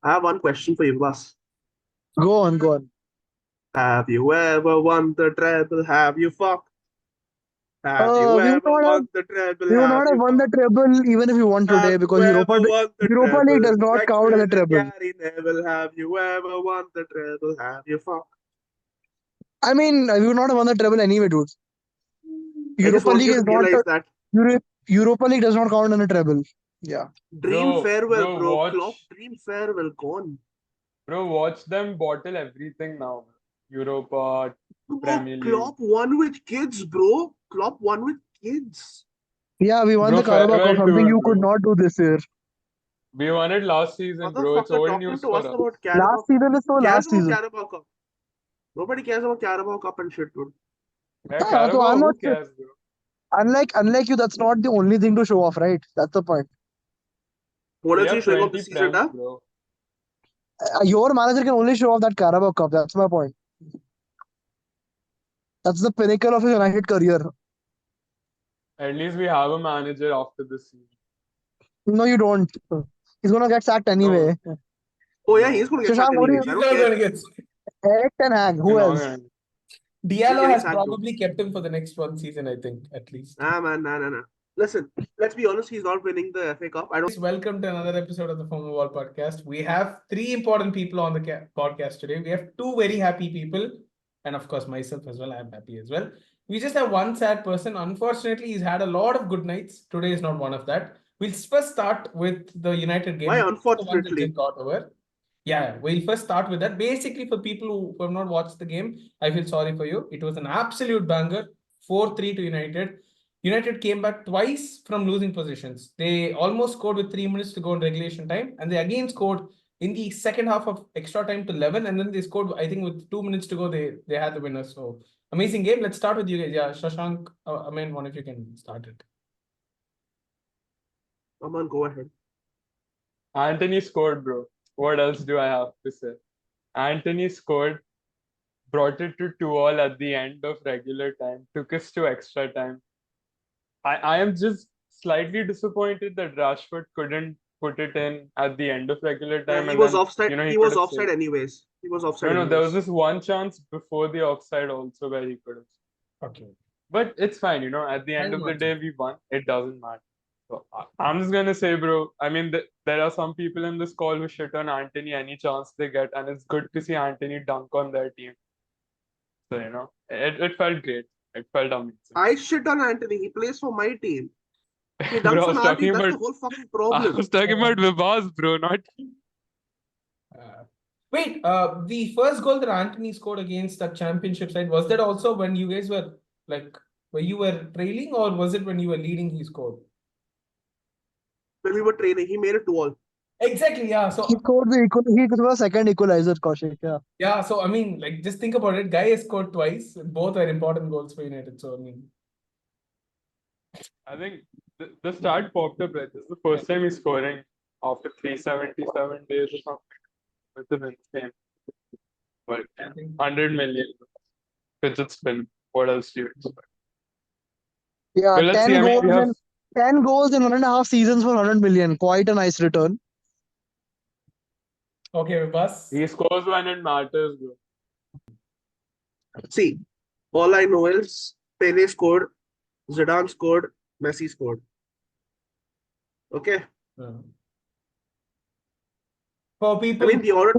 I have one question for you, boss. Go on, go on. Have you ever won the treble? Have you fucked? Have you We would ever not have won the treble? we would Have not have you won the fucked? treble even if we won Have today because you ever won the Europa League treble? does not count as a McMahon and treble. Gary Neville. Have you ever won the treble? Have you fucked? I mean, we would not have won the treble anyway, dude. I just Europa want League you to is not realize that. Europa League does not count as a treble. Yeah. Dream farewell, Bro, bro. Klopp, dream farewell, gone. watch them bottle everything now. Europa, Bro, Premier League. Klopp won with kids, bro. Klopp won with kids. Yeah, we won Bro, the Carabao Cup, farewell something tour, you could bro. not do this year. We won it last season, bro. It's Motherfucker old talking news to for us us. about Carabao. Last season is so Who cares last about season. Carabao Cup? Nobody cares about Carabao Cup and shit, dude. Yeah, So Carabao, I'm who not cares, bro? unlike you, that's not the only thing to show off, right? That's the point. What We else are you have showing off 20 this season, prems, huh? bro. Your manager can only show off that Carabao Cup. That's my point. That's the pinnacle of his United career. At least we have a manager after this season. No, you don't. He's gonna get sacked anyway. Oh yeah, No. he's going to get Shashank, sacked what do anyways. you? I He's don't not care. going to get. Eric Ten Hag. Who You're not else? gonna- He's Diallo getting has sacked, bro. probably kept him for the next one season, I think, at least. Nah, man, nah. Listen, let's be honest. He's not winning the FA Cup. Welcome to another episode of the Fomoball podcast. We have three important people on the podcast today. We have two very happy people, and of course myself as well. I'm happy as well. We just have one sad person. Unfortunately, he's had a lot of good nights. Today is not one of that. We'll first start with the United game. Why, The one that unfortunately? just got over. Yeah, we'll first start with that. Basically, for people who have not watched the game, I feel sorry for you. It was an absolute banger, 4-3 to United. United came back twice from losing positions. They almost scored with 3 minutes to go in regulation time, and they again scored in the second half of extra time to 11, and then they scored, I think, with 2 minutes to go, they had the winner. So, amazing game. Let's start with you guys. Yeah, Shashank, Aman, one of you can start it. Aman, go ahead. Anthony scored, bro. What else do I have to say? Anthony scored, brought it to 2-2 at the end of regular time, took us to extra time. I am just slightly disappointed that Rashford couldn't put it in at the end of regular time. He and was then, offside. he he could was have offside saved. anyways. He was offside. No, anyways. there was this one chance before the offside also where he could have. Okay. But it's fine, at the end of the day, we won. It doesn't matter. So I'm just gonna say, bro, I mean, there are some people in this call who shit on Anthony any chance they get, and it's good to see Anthony dunk on their team. So, it felt great. It felt amazing. I shit on Anthony. He plays for my team. He Bro, dunks I was on our team. talking That's about the whole fucking I problem. was talking about Vibhas, bro, not Wait, the first goal that Anthony scored against that championship side, was that also when you guys were where you were trailing, or was it when you were leading he scored? When we were training, he made it 2-2. Exactly, yeah. So He scored he scored a second equalizer, Kaushik. Yeah. yeah, so I mean, just think about it. Guy has scored twice. Both are important goals for United. So I mean, I think the start popped up, right? This is the first time he's scoring after 377 days or something with the Vince game. But I think 100 million fidget spin. What else do you expect? Yeah, But let's see. I mean, we have 10 goals in 1.5 seasons for 100 million. Quite a nice return. okay, Vibhas. he scores when it matters, bro. See, all I know is Pele scored, Zidane scored, Messi scored. Okay. For I people, mean, the order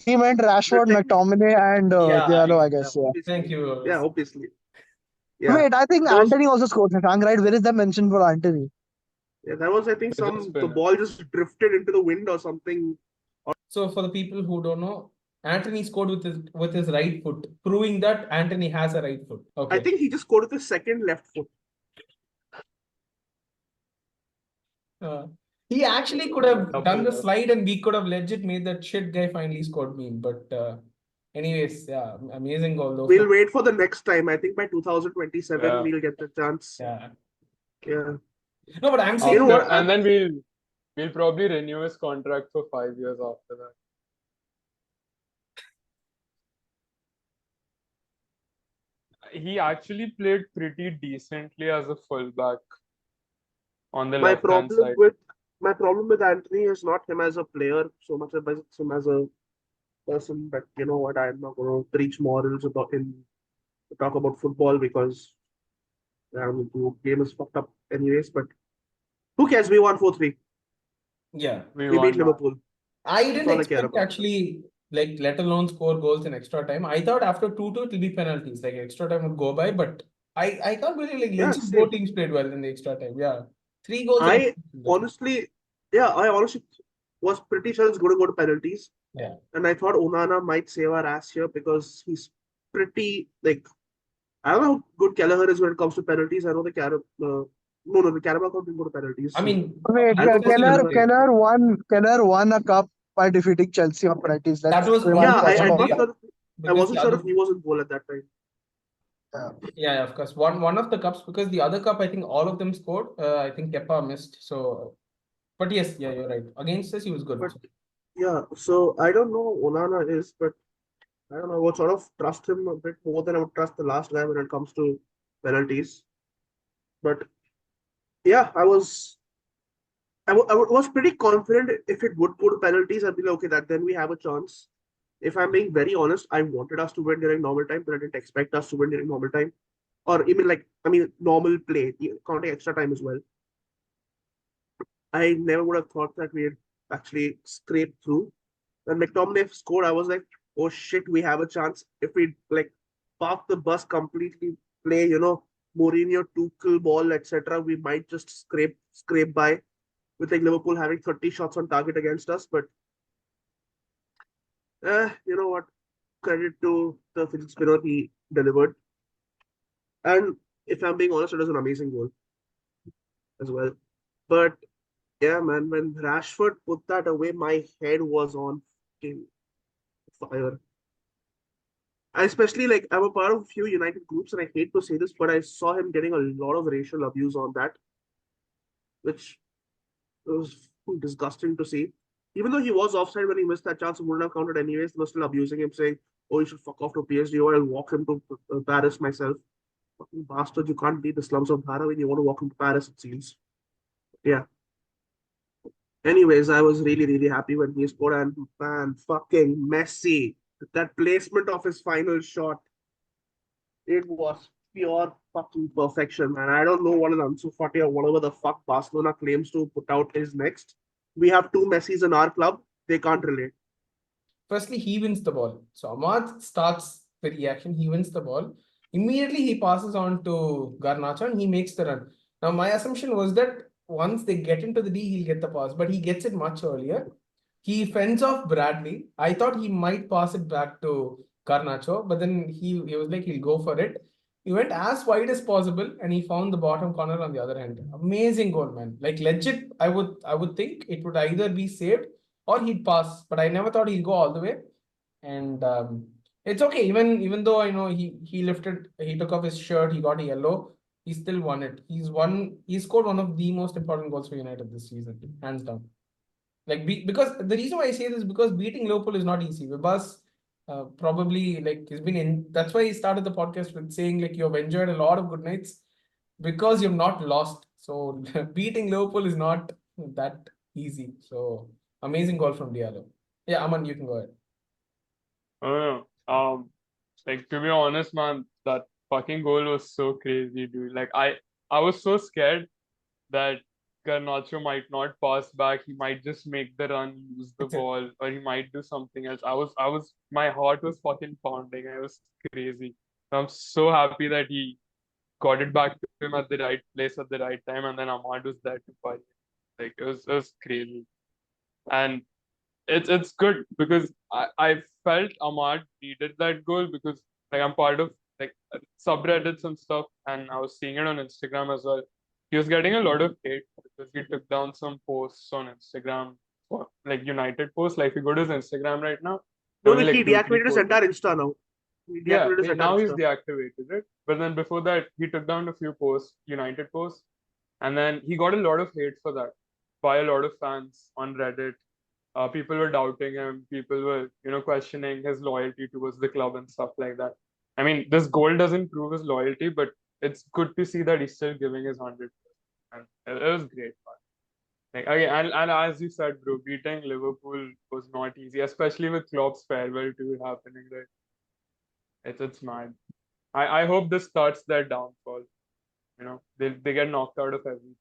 He meant Rashford, McTominay, and Diallo, I guess. Yeah. Thank you. Yeah, obviously. Yeah. Wait, I think Anthony also scored. Shashank, right? Where is that mention for Anthony? Yeah, that was, I think, Fidget the spinner. ball just drifted into the wind or something. So for the people who don't know, Anthony scored with his right foot, proving that Anthony has a right foot. Okay. I think he just scored with his second left foot. He actually could have Double done the up. slide, and we could have legit made that shit guy finally scored meme. But anyways, yeah, amazing goal though. We'll wait for the next time. I think by 2027 Yeah. we'll get the chance. Yeah. Yeah. No, but I'm saying You know what? And then we'll probably renew his contract for 5 years after that. He actually played pretty decently as a fullback on the My left-hand problem side. with my problem with Anthony is not him as a player so much as him as a person. But you know what? I'm not going to preach morals about in talk about football because the game is fucked up anyways. But who cares? We won 4-3. Yeah. We We beat won, man. Liverpool. I That's didn't all I care expect about. actually, like, let alone score goals in extra time. I thought after 2-2 it will be penalties, like extra time would go by, but I can't believe like Yeah, legit both same. teams played well in the extra time. Yeah. 3 goals in I extra time. honestly, I honestly was pretty sure it's going to go to penalties. Yeah. And I thought Onana might save our ass here because he's pretty, like, I don't know how good Kelleher is when it comes to penalties. I know the Carabao Cup didn't go to penalties. I So mean, Wait, I know Manchester about Keller, Kelleher. United. Keller won a cup by defeating Chelsea on penalties. That Let's was remind Yeah, one first I'm about not deal that. sure. I because the wasn't sure other, if he was in goal at that time. yeah, of course. One of the cups, because the other cup, I think all of them scored. I think Kepa missed. So, but yes, yeah, you're right. Against us, he was good. But yeah, so I don't know who Onana is, but I don't know. I would sort of trust him a bit more than I would trust the last guy when it comes to penalties. But yeah, I was pretty confident if it would go to penalties. I'd be like, okay, that then we have a chance. If I'm being very honest, I wanted us to win during normal time, but I didn't expect us to win during normal time. Or even normal play, counting extra time as well. I never would have thought that we had actually scraped through. When McTominay scored, I was like, oh shit, we have a chance. If we like park the bus completely, play, Mourinho, Tuchel ball, etc., we might just scrape by with like Liverpool having 30 shots on target against us. But you know what? Credit to the fidget spinner, he delivered. And if I'm being honest, it was an amazing goal as well. But yeah, man, when Rashford put that away, my head was on fucking fire. I especially like I'm a part of a few United groups, and I hate to say this, but I saw him getting a lot of racial abuse on that, which was disgusting to see. Even though he was offside when he missed that chance, it wouldn't have counted anyways. They were still abusing him, saying, "Oh, you should fuck off to PSG, or I'll walk him to Paris myself." Fucking bastard! You can't beat the slums of Dhara when you want to walk him to Paris. It seems. Yeah. Anyways, I was really, really happy when he scored, and man, fucking Messi, that placement of his final shot, it was pure fucking perfection, man. I don't know what is Ansu Fati or whatever the fuck Barcelona claims to put out is next. We have two Messis in our club. They can't relate. firstly, he wins the ball. So Ahmad starts the reaction. He wins the ball. Immediately, he passes on to Garnacho and he makes the run. Now, my assumption was that once they get into the D, he'll get the pass, but he gets it much earlier. He fends off Bradley. I thought he might pass it back to Garnacho, but then he was like, he'll go for it. He went as wide as possible and he found the bottom corner on the other end. Amazing goal, man. Like legit, I would think it would either be saved or he'd pass, but I never thought he'd go all the way. And it's okay, even though I know he took off his shirt, he got a yellow, he still won it. He scored one of the most important goals for United this season, hands down. Like because the reason why I say this is because beating Liverpool is not easy. Vibhas probably like he's been in. That's why he started the podcast with saying like you've enjoyed a lot of good nights because you've not lost. So beating Liverpool is not that easy. So amazing goal from Diallo. Yeah, Aman, you can go ahead. I don't know. Like to be honest, man, that fucking goal was so crazy, dude. Like I was so scared that Garnacho might not pass back. He might just make the run, lose the ball, or he might do something else. My heart was fucking pounding. I was crazy. I'm so happy that he got it back to him at the right place at the right time, and then Ahmad was there to fight. Like it was crazy, and it's good because I felt Ahmad needed that goal because like I'm part of like subreddits and stuff, and I was seeing it on Instagram as well. He was getting a lot of hate because he took down some posts on Instagram, for, like United posts. Like if you go to his Instagram right now, No, only he like two, three deactivated his posts. entire Insta now. He Yeah, deactivated his entire now he's Insta. deactivated it. But then before that, he took down a few posts, United posts, and then he got a lot of hate for that by a lot of fans on Reddit. People were doubting him. People were, questioning his loyalty towards the club and stuff like that. I mean, this goal doesn't prove his loyalty, but it's good to see that he's still giving his 100%. And it was great. Like again, and as you said, bro, beating Liverpool was not easy, especially with Klopp's farewell too happening. Right, it's mad. I hope this starts their downfall. You know, they get knocked out of everything.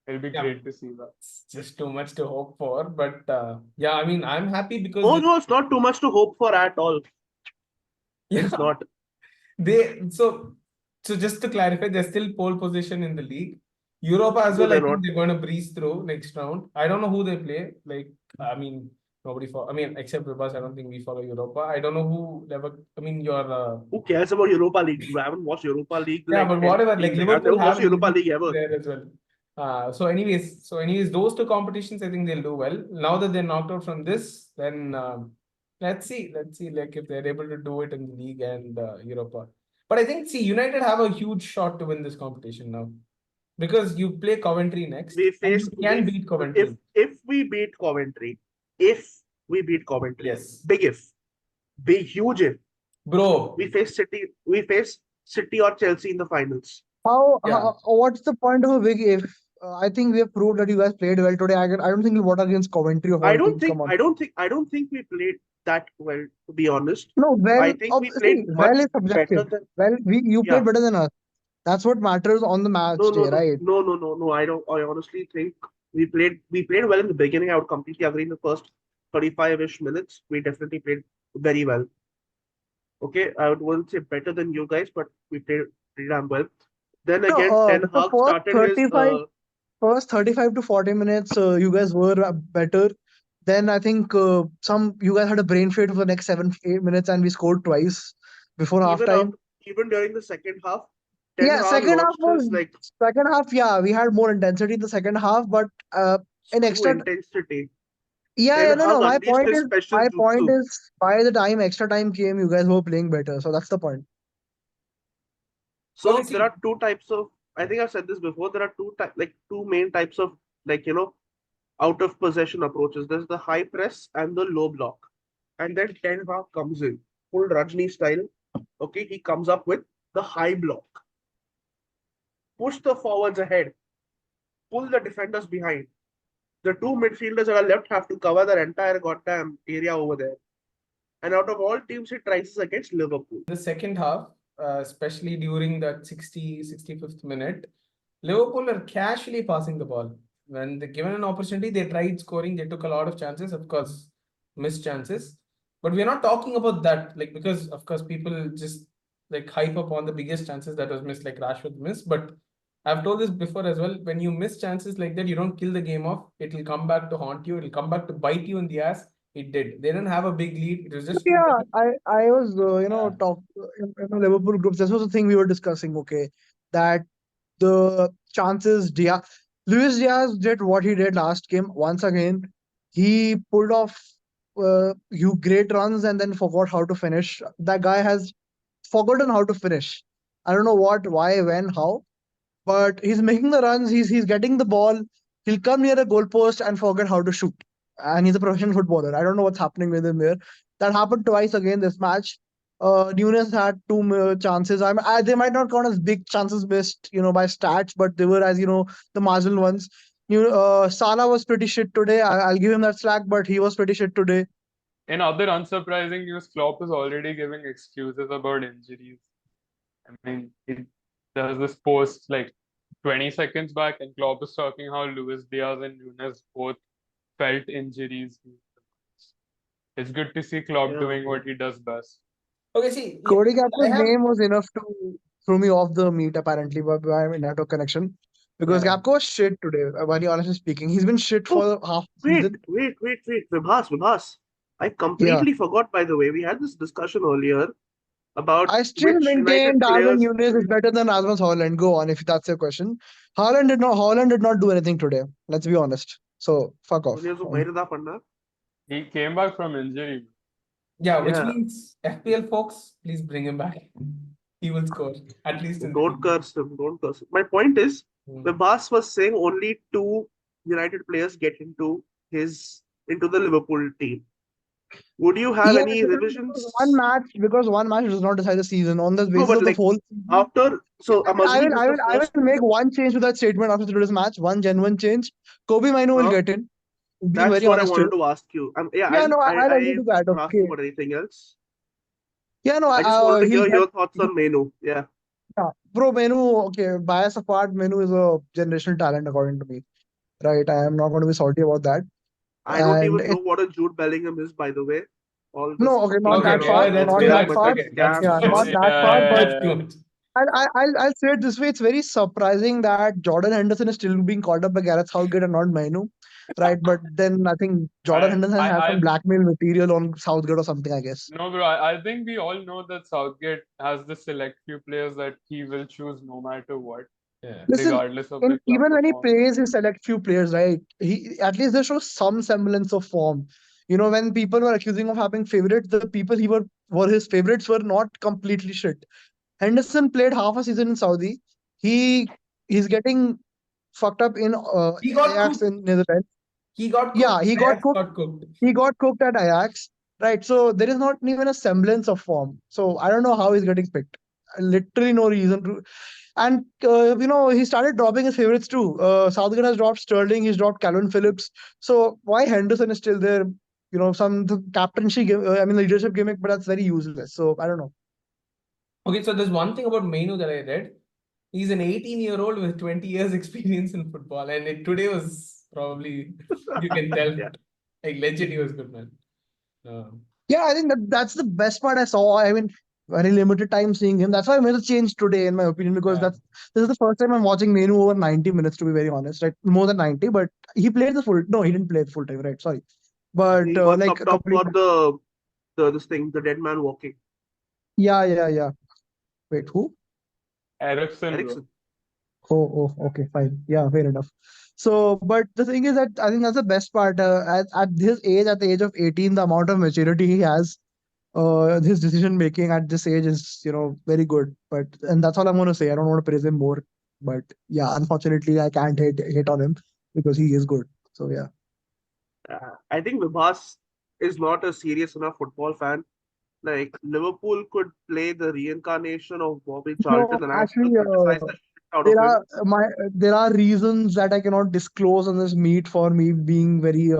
It'll be Yeah, great to see that. it's just too much to hope for. But yeah, I mean, I'm happy because Oh no, it's not too much to hope for at all. yeah, It's not. so just to clarify, they're still pole position in the league. Europa as No, well, I they're think not. they're going to breeze through next round. I don't know who they play. Like, I mean, I mean, except Vibhas, I don't think we follow Europa. I don't know who never. I mean, your Who cares about Europa League? I haven't watched Europa League yeah, like but 10, whatever. 15 Like years. I've Liverpool never watched have Europa elite League ever. there as well. So anyways, those two competitions, I think they'll do well. Now that they're knocked out from this, then let's see, like if they're able to do it in the league and Europa. But I think see, United have a huge shot to win this competition now because you play Coventry next We and you face can we beat Coventry. if we beat Coventry, if we beat Coventry, Yes, big if, big huge if. bro. We face City or Chelsea in the finals. Yeah. What's the point of a big if? I think we have proved that you guys played well today. I don't think you'll vote against Coventry of I all don't teams. think Come on. I don't think we played that well, to be honest. No, I well, think we see, played well much is subjective. better than Well, you yeah. played better than us. That's what matters on the match No, no, day, no, right? no, no, no, no. I honestly think we played well in the beginning. I would completely agree in the first 35-ish minutes. We definitely played very well. Okay, I wouldn't say better than you guys, but we played pretty damn well. Then No, again, Ten the Hag started his first 35 to 40 minutes, you guys were better. Then I think you guys had a brain fade for the next 7 8 minutes, and we scored twice before even halftime. after even during the second half, Ten Yeah, Hag lost his like second half. Yeah, we had more intensity in the second half, but in screw extra. intensity. Yeah, Ten yeah, no, Hag no. unleashed his special My point jutsu. is, by the time extra time came, you guys were playing better. So that's the point. So Okay, there see, are two types of. I think I've said this before. There are two main types of like out of possession approaches. There's the high press and the low block. And then Ten Hag comes in, full Rajni style. Okay, he comes up with the high block. Push the forwards ahead, pull the defenders behind. The two midfielders that are left have to cover their entire goddamn area over there. And out of all teams, it rises against Liverpool. the second half, especially during that 65th minute, Liverpool are casually passing the ball. When they're given an opportunity, they tried scoring. They took a lot of chances, of course, missed chances. But we're not talking about that, like because of course people just like hype up on the biggest chances that was missed, like Rashford missed. But I've told this before as well. When you miss chances like that, you don't kill the game off. It'll come back to haunt you. It'll come back to bite you in the ass. It did. They didn't have a big lead. It was just two. Yeah, I was Yeah. talk in the Liverpool groups. This was the thing we were discussing. Okay, that the chances Luis Diaz did what he did last game once again. He pulled off you great runs and then forgot how to finish. That guy has forgotten how to finish. I don't know what, why, when, how, but he's making the runs. He's getting the ball. He'll come near the goalpost and forget how to shoot. And he's a professional footballer. I don't know what's happening with him there. That happened twice again this match. Nunes had two chances. They might not count as big chances missed, by stats, but they were as the marginal ones. Salah was pretty shit today. I'll give him that slack, but he was pretty shit today. In other unsurprising news, Klopp is already giving excuses about injuries. I mean, there's this post like 20 seconds back, and Klopp is talking how Luis Diaz and Nunes both felt injuries. It's good to see Klopp doing what he does best. Okay, see, Cody I Gakpo's have name was enough to throw me off the meet, apparently, by network connection. Because Yeah. Gakpo was shit today, very honestly speaking. He's been shit Oh, for half the season. wait. Vibhas. I Yeah. completely forgot, by the way. We had this discussion earlier about I still which maintain United Darwin players. Nunes is better than Rasmus Haaland. Go on if that's your question. Haaland did not do anything today. Let's be honest. So fuck off. He came back from injury. Yeah, which Yeah, means FPL folks, please bring him back. He will score at least in the don't league. curse him. Don't curse him. My point is, Vibhas was saying only two United players get into the Liverpool team. Would you have Yeah, any revisions? because one match does not decide the season. On the No, basis but of the like whole season, after, so I'm I assuming will, this is I the will, I first. will make one change to that statement after today's match. One genuine change. Kobe Mino will Huh? get in. Being That's very what I honest here. wanted to ask you. Yeah, Yeah, no, I'll agree I'm to that. not asking Okay. about anything else. Yeah, no, I just wanted to he'll hear get. your thoughts on Menu. Yeah, Yeah. Bro, Menu, okay, bias apart, Menu is a generational talent according to me. Right? I am not going to be salty about that. I don't And even know it, what a Jude Bellingham is, by the way. All this no, okay, not talking Okay, that okay. about far, That's not good. Villa, that That's far. Madrid okay. That's scam. Yeah, that's not It's that far, but that's too Yeah. much. I'll say it this way. It's very surprising that Jordan Henderson is still being called up by Gareth Southgate and not Manu, right? But then I think Jordan Henderson has some I blackmail material on Southgate or something, I guess. no, bro. I think we all know that Southgate has the select few players that he will choose no matter what, Yeah. Listen, regardless of the club even when he performance. plays, he select few players, right? He at least they show some semblance of form. When people were accusing of having favorites, the people he were his favorites were not completely shit. Henderson played half a season in Saudi. He he's getting fucked up in He got Ajax cooked. in Netherlands. He got Yeah, cooked. he got Ajax cooked. got cooked. He got cooked at Ajax, right? So there is not even a semblance of form. So I don't know how he's getting picked. Literally no reason to. And he started dropping his favorites too. Southgate has dropped Sterling. He's dropped Calvin Phillips. So why Henderson is still there? Some the captaincy, leadership gimmick, but that's very useless. So I don't know. Okay, so there's one thing about Mainu that I read. He's an 18-year-old with 20 years experience in football, and today was probably you can tell Yeah. like legit he was good, man. Um, Yeah, I think that's the best part I saw. I mean, very limited time seeing him. That's why I made a change today, in my opinion, because yeah. this is the first time I'm watching Menu over 90 minutes, to be very honest, right? More than 90, but he played the full. No, he didn't play the full time, right? Sorry, but He got like a subbed off complete. for the this thing, the dead man walking. Yeah, yeah, yeah. Wait, who? Ericsson, bro. Ericsson. Okay, fine. Yeah, fair enough. So, but the thing is that I think that's the best part. At his age, at the age of 18, the amount of maturity he has, his decision making at this age is, very good. And that's all I'm going to say. I don't want to praise him more, but yeah, unfortunately, I can't hate on him because he is good. So yeah. I think Vibhas is not a serious enough football fan. Like Liverpool could play the reincarnation of Bobby Charlton, No, and I still actually, criticize the shit out of there him. are there are reasons that I cannot disclose on this meet for me being very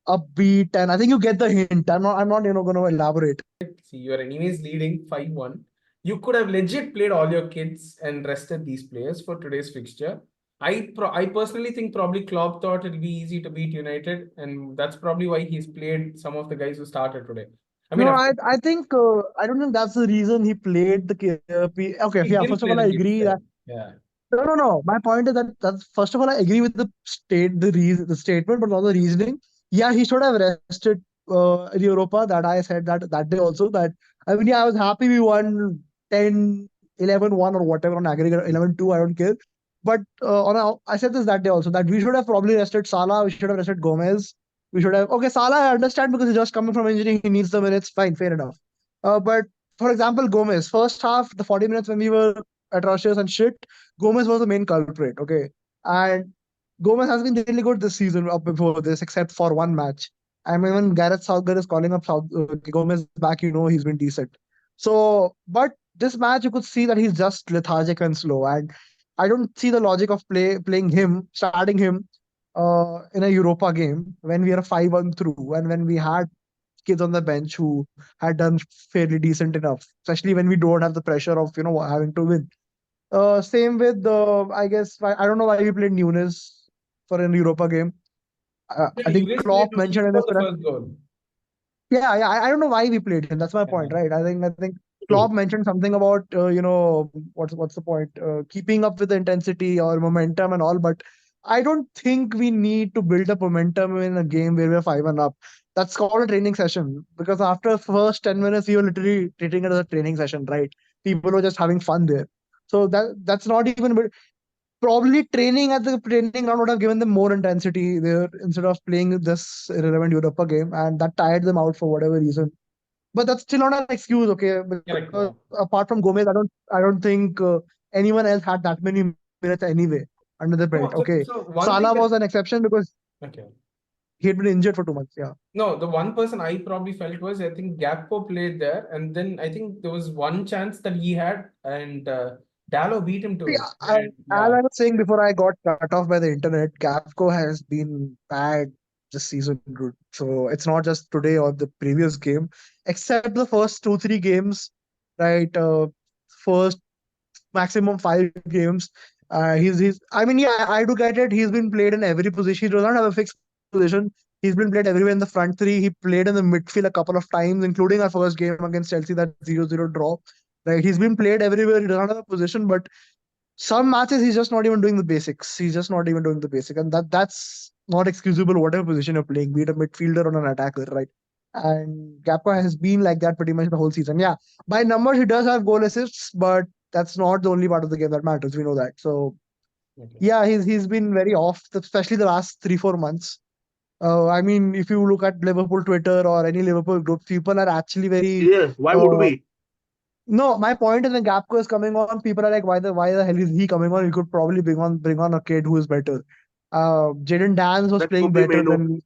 upbeat, and I think you get the hint. I'm not going to elaborate. See, you're anyways leading 5-1. You could have legit played all your kids and rested these players for today's fixture. I personally think probably Klopp thought it'll be easy to beat United, and that's probably why he's played some of the guys who started today. I mean, No, of I think I don't think that's the reason he played the Okay, he yeah. didn't First of play all, the I kids agree there. that Yeah. no. My point is that's first of all, I agree with the statement, but not the reasoning. Yeah, he should have rested Europa. That I said that day also. That I mean, yeah, I was happy we won 10-11-1 or whatever on aggregate 11-2. I don't care. But I said this that day also that we should have probably rested Salah. We should have rested Gomez. We should have Salah. I understand because he's just coming from injury. He needs the minutes. Fine, fair enough. But for example, Gomez, first half, the 40 minutes when we were atrocious and shit, Gomez was the main culprit. Okay, and Gomez has been really good this season up before this, except for one match. I mean, when Gareth Southgate is calling up Gomez back, he's been decent. So, but this match, you could see that he's just lethargic and slow, and I don't see the logic of starting him in a Europa game when we are 5-1 through, and when we had kids on the bench who had done fairly decent enough, especially when we don't have the pressure of having to win. Same with I guess I don't know why we played Nunes for an Europa game. Yeah, I think you guys played Klopp him. He mentioned in his scored the first goal. yeah. I don't know why we played him. That's my point, Yeah. right? I think Klopp mentioned something about what's the point? Keeping up with the intensity or momentum and all, but I don't think we need to build up momentum in a game where we're 5-1 up. That's called a training session because after first 10 minutes, you're literally treating it as a training session, right? People are just having fun there. So that's not even probably training at the training ground would have given them more intensity there instead of playing this irrelevant Europa game, and that tired them out for whatever reason. But that's still not an excuse, okay? Correct. Because apart from Gomez, I don't think anyone else had that many minutes anyway under the No, belt. so, Okay, so one thing Salah that was an exception because okay. he had been injured for 2 months. Yeah. No, the one person I probably felt was I think Gakpo played there, and then I think there was one chance that he had, and Dallo beat him to See, it. And as yeah, I was saying before I got cut off by the internet, Capco has been bad this season, dude. So it's not just today or the previous game, except the first 2-3 games, right? First maximum 5 games. He's. I mean, yeah, I do get it. He's been played in every position. He does not have a fixed position. He's been played everywhere in the front three. He played in the midfield a couple of times, including our first game against Chelsea, that 0-0 draw. Right? He's been played everywhere. He does not have a position, but some matches he's just not even doing the basics. He's just not even doing the basic, and that's not excusable. Whatever position you're playing, be it a midfielder or an attacker, right? And Gapka has been like that pretty much the whole season. Yeah, by numbers he does have goal assists, but that's not the only part of the game that matters. We know that. So okay. yeah, he's been very off, especially the last 3-4 months. I mean, if you look at Liverpool Twitter or any Liverpool group, people are actually very Yeah, why would uh, we? no, my point is when Gapco is coming on, people are like, why the hell is he coming on? You could probably bring on a kid who is better. Jaden Dance was That playing could be better Meno. than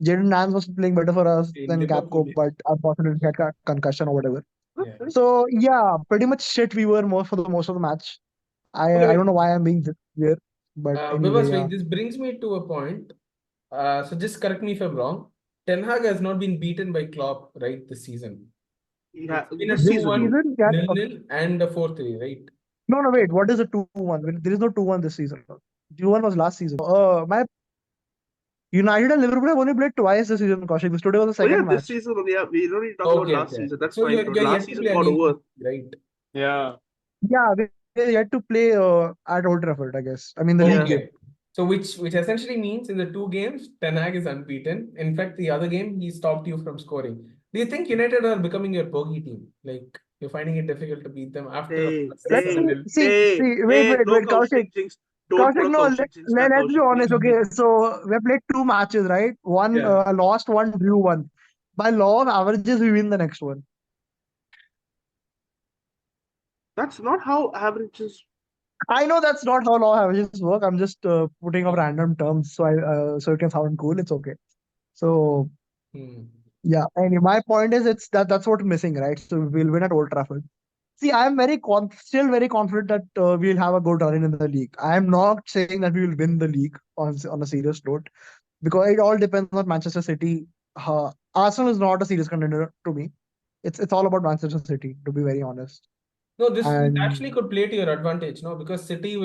Jaden Dance was playing better for us In than Liverpool, Gapco, but unfortunately he had concussion or whatever. yeah. So yeah, pretty much shit we were more for the most of the match. Okay, I don't know why I'm being this weird, but anyway, Vibhas, yeah. wait, this brings me to a point. So just correct me if I'm wrong. Ten Hag has not been beaten by Klopp, right, this season. Yeah, It's been a this This season, 2-1 no. season, yeah, okay. 0-0 and a 4-3, right? No, wait. What is a 2-1? There is no 2-1 this season. 2-1 was last season. My United and Liverpool have only played twice this season, Kaushik. This today was the Oh yeah, second this match. season, yeah, we don't need to talk about Okay, last okay. season. That's So fine. you're Last yet to season play got against over. City, right? Yeah. Yeah, they yet to play at Old Trafford, I guess. I mean, the league Yeah. game. Okay. So which essentially means in the two games, Ten Hag is unbeaten. In fact, the other game he stopped you from scoring. Do you think United are becoming your bogey team? Like you're finding it difficult to beat them after a Hey, Let's see. hey, 7-0. hey, no Wait, Kaushik. Kaushik jinx. Don't put Kaushik, a no, Kaushik jinx back, let's be Kaushik, honest. please. Okay, so we have played 2 matches, right? One Yeah. lost one, drew one. By law of averages, we win the next one. That's not how averages. I know that's not how law of averages work. I'm just putting up random terms so it can sound cool. It's okay. So Hmm. yeah. Anyway, my point is that's what's missing, right? So we'll win at Old Trafford. See, I'm still very confident that we'll have a good run in the league. I am not saying that we will win the league on a serious note because it all depends on Manchester City. Arsenal is not a serious contender to me. It's all about Manchester City, to be very honest. No, this And actually could play to your advantage, no? Because City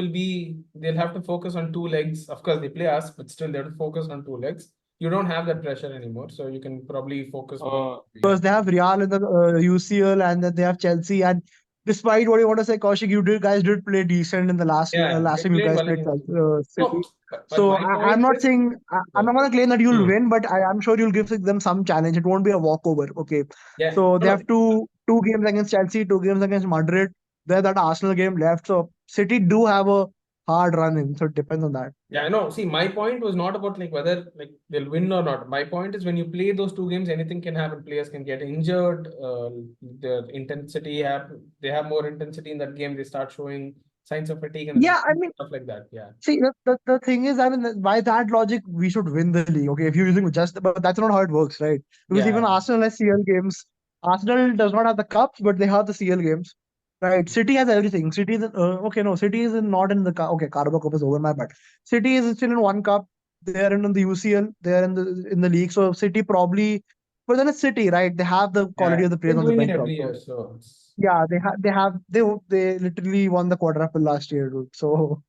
they'll have to focus on two legs. Of course, they play us, but still they have to focus on two legs. You don't have that pressure anymore, so you can probably focus more. Oh, because they have Real in the UCL and then they have Chelsea. And despite what you want to say, Kaushik, guys did play decent in the Yeah, last they time you played guys well played against. No, City. but So my I'm point not is, saying I'm yeah, not going to claim that you'll hmm. win, but I'm sure you'll give them some challenge. It won't be a walkover. Okay. yeah, So they no, have two games against Chelsea, 2 games against Madrid. There's that Arsenal game left. So City do have a hard run in. So it depends on that. yeah, no. See, my point was not about like whether like they'll win or not. My point is when you play those two games, anything can happen. Players can get injured. Their intensity they have more intensity in that game. They start showing signs of fatigue and Yeah, I mean, stuff like that. Yeah, see, the thing is, I mean, by that logic, we should win the league. Okay, if you're using but that's not how it works, right? Because yeah, even Arsenal has CL games. Arsenal does not have the cups, but they have the CL games, right? City has everything. City is okay. No, City is not in the okay. Carabao Cup is over, my bad. City is still in one cup. They are in the UCL. They are in the league. So City probably, but then it's City, right? They have the yeah. quality of the players Been on the doing it bench every year, also. so it's Yeah, they literally won the quadruple last year, dude. So.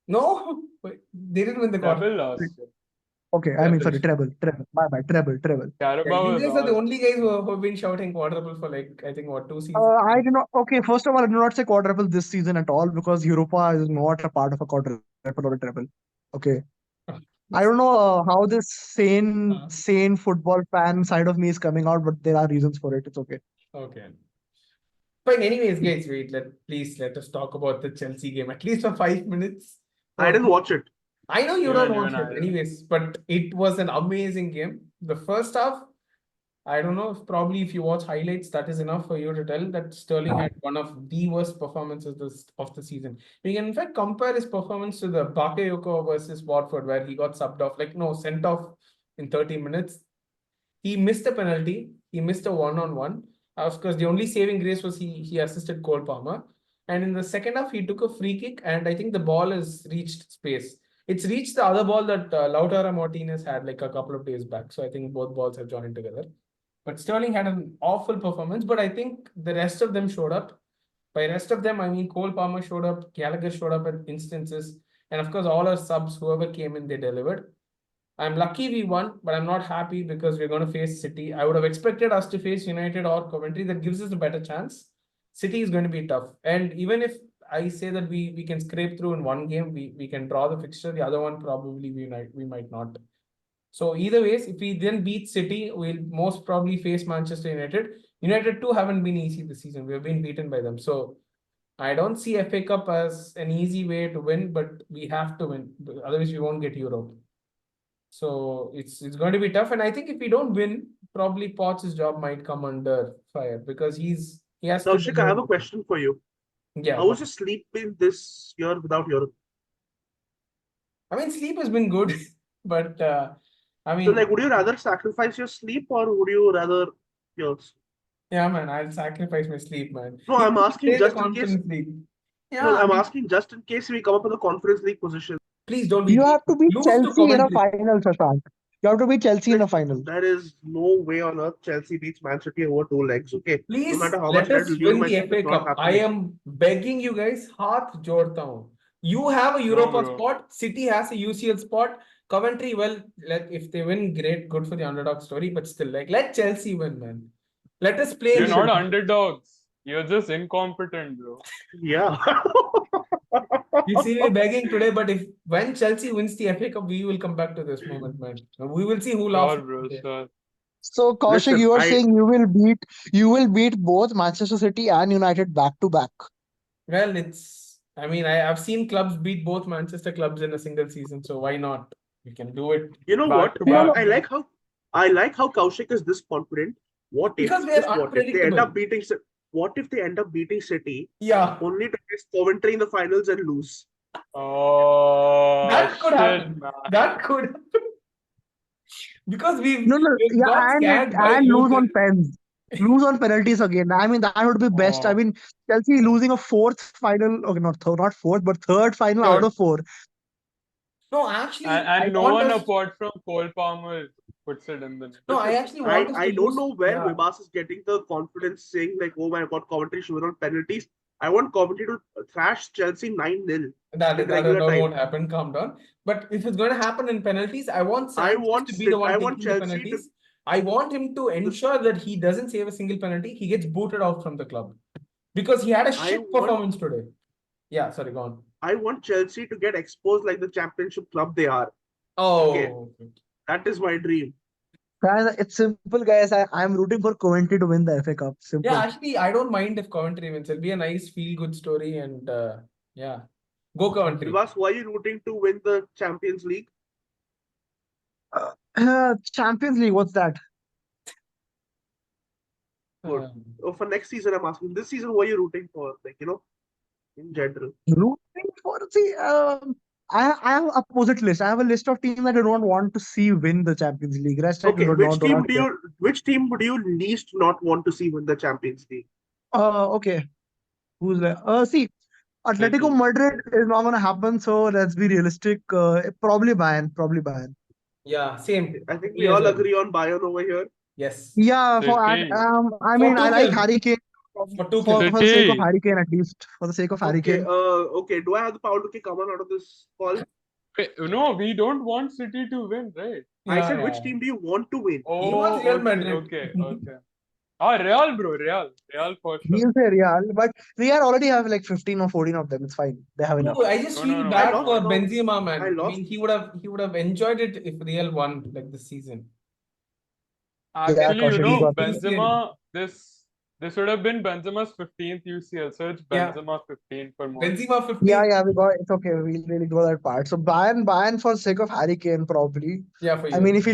no, wait, they didn't win the quarter. Treble last year. Okay, I mean, sorry, treble. My bad, treble. Yeah, Carabao you was guys are the all. only guys who've been shouting quadruple for like I think what 2 seasons. I do not. Okay, first of all, I do not say quadruple this season at all because Europa is not a part of a quadruple or a treble. Okay, I don't know how this sane football fan side of me is coming out, but there are reasons for it. It's okay. Okay. Fine. Anyways, guys, please let us talk about the Chelsea game at least for 5 minutes. I didn't watch it. I know you don't Even watch I it, didn't. anyways, but it was an amazing game. The first half, I don't know if probably if you watch highlights, that is enough for you to tell that Sterling had one of the worst performances of the season. We can in fact compare his performance to the Bakayoko versus Watford, where he got subbed off, like no, sent off in 30 minutes. He missed a penalty. He missed a one-on-one. Of course, the only saving grace was he assisted Cole Palmer. And in the second half, he took a free kick, and I think the ball has reached space. It's reached the other ball that Lautaro Martinez had like a couple of days back. So I think both balls have joined together. But Sterling had an awful performance, but I think the rest of them showed up. By rest of them, I mean Cole Palmer showed up, Gallagher showed up at instances, and of course all our subs, whoever came in, they delivered. I'm lucky we won, but I'm not happy because we're going to face City. I would have expected us to face United or Coventry. That gives us a better chance. City is going to be tough. And even if I say that we can scrape through in one game, we can draw the fixture. The other one probably we might not. So either ways, if we then beat City, we'll most probably face Manchester United. United too haven't been easy this season. We've been beaten by them. So I don't see FA Cup as an easy way to win, but we have to win. Otherwise, we won't get Europe. So it's going to be tough. And I think if we don't win, probably Potts' job might come under fire because he has to. Kaushik, I have a question for you. Yeah. How was your sleep in this year without Europe? I mean, sleep has been good, but I mean, So, like, would you rather sacrifice your sleep or would you rather yours? yeah, man, I'll sacrifice my sleep, man. No, I'm asking Play the just in case. Conference League. No, Yeah, I'm asking just in case we come up with a Conference League position. please don't be. You have to beat lose to Chelsea in a Coventry. final, Shashank. You have to beat Chelsea in a final. There is no way on earth Chelsea beats Man City over 2 legs. Okay, Please no matter how let much I us lose win my the sleep, FA it's not Cup. I happening. am begging you guys, Hath Jordan. You have a Europa bro. spot. City has a UCL spot. Coventry, well, if they win, great, good for the underdog story. But still, like, let Chelsea win, man. Let us play. You're not underdogs. You're just incompetent, bro. Yeah. You see me begging today, but if when Chelsea wins the FA Cup, we will come back to this moment, man. We will see who laughs. Sure, bro. Sure. So Kaushik, Listen, you are saying you will beat both Manchester City and United back to back. Well, I mean, I've seen clubs beat both Manchester clubs in a single season, so why not? We can do it. You know Back what? to No, back. no. I like how Kaushik is this confident. What if Because we are just what if they end up unpredictable. beating what if they end up beating City Yeah, only to face Coventry in the finals and lose? Oh, that could shit, happen. man. That could happen. Because we've No, we've got scanned by and lose on Luton. pens. Lose on penalties again. I mean, that would be best. I Oh. mean, Chelsea losing a fourth final, okay, not fourth, but third final out Third. of four. No, actually, I And no want one us. apart from Cole Palmer puts it in the net. No, I Listen, actually want us I to don't lose. know where Yeah. Vibhas is getting the confidence saying like, oh my god, Coventry should win on penalties. I want Coventry to thrash Chelsea 9-0 That in regular time. won't happen. Calm down. But if it's going to happen in penalties, I want Sanchez to be the one taking the Chelsea penalties. I want him to ensure that he doesn't save a single penalty. He gets booted out from the club because he had a shit performance today. Yeah, sorry, go on. I want Chelsea to get exposed like the championship club they are. Oh, Okay. That is my dream. Guys, it's simple, guys. I'm rooting for Coventry to win the FA Cup. Simple. Yeah, actually, I don't mind if Coventry wins. It'll be a nice feel-good story, and yeah, go Coventry. Vibhas, who are you rooting to win the Champions League? Champions League, what's that? Good. For next season, I'm asking. This season, who are you rooting for? Like, in general. Rooting for, see, I have opposite list. I have a list of teams that I don't want to see win the Champions League. Rest I Okay, don't care. which team would you least not want to see win the Champions League? Okay. Who's there? See, Atletico City. Madrid is not gonna happen, so let's be realistic. Probably Bayern. Yeah, same. I think Me we as all well. agree on Bayern over here. Yes. Yeah, City. I mean, I like Tuchel. Harry Kane For for the sake of City. Harry Kane, at least for the sake of Harry Okay, Kane. okay. Do I have the power to kick Aman out of this call? Wait, no, we don't want City to win, right? I said, which team do you want to win? Oh, He wants Real okay, Madrid. okay. Real, bro, Real for sure. He'll say Real, but Real already have like 15 or 14 of them. It's fine. They have enough. No, I just feel No. bad I lost for count. Benzema, man. I I lost. mean, he would have enjoyed it if Real won like this season. Actually, Kaushik, you got Benzema, this This would have been Benzema's 15th UCL, so it's Yeah. Benzema 15 for more. Benzema 15. Yeah, we got it's okay. We'll really go that part. So Bayern for sake of Harry Kane, probably. Yeah, for you. I mean, if he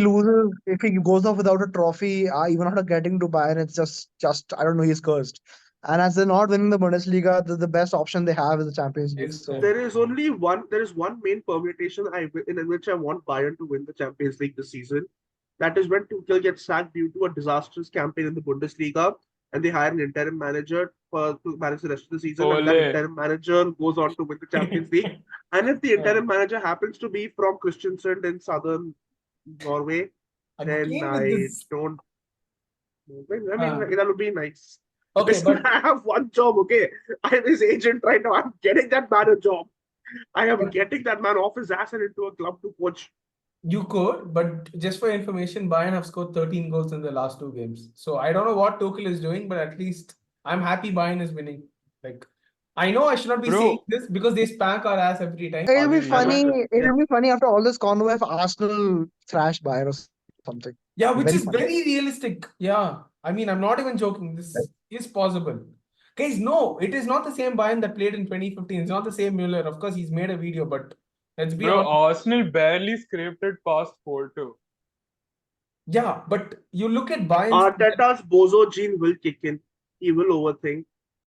goes off without a trophy, even after getting to Bayern, it's just I don't know, he's cursed. And as they're not winning the Bundesliga, the best option they have is the Champions League. Is So There is one main permutation in which I want Bayern to win the Champions League this season. That is when Tuchel gets sacked due to a disastrous campaign in the Bundesliga, and they hire an interim manager to manage the rest of the season, and that Ole. interim manager goes on to win the Champions League. And if the interim manager happens to be from Kristiansand in southern Norway, then Again with I this. don't. I mean, that would be nice. Okay, Listen, but I have one job, okay? I'm his agent right now. I'm getting that man a job. I am getting that man off his ass and into a club to coach. you could, but just for information, Bayern have scored 13 goals in the last 2 games. So I don't know what Tuchel is doing, but at least I'm happy Bayern is winning. Like, I know I should not be Bro. saying this because they spank our ass every time. it'll be Again, funny. Yeah. It'll be funny after all this convo if Arsenal thrash Bayern or something. Yeah, which Very is funny. very realistic. Yeah. I mean, I'm not even joking. This is possible. Guys, no, it is not the same Bayern that played in 2015. It's not the same Müller. Of course, he's made a video, but let's be Bro, honest. Arsenal barely scraped it past Porto. Yeah, but you look at Bayern. Arteta's bozo gene will kick in. He will overthink.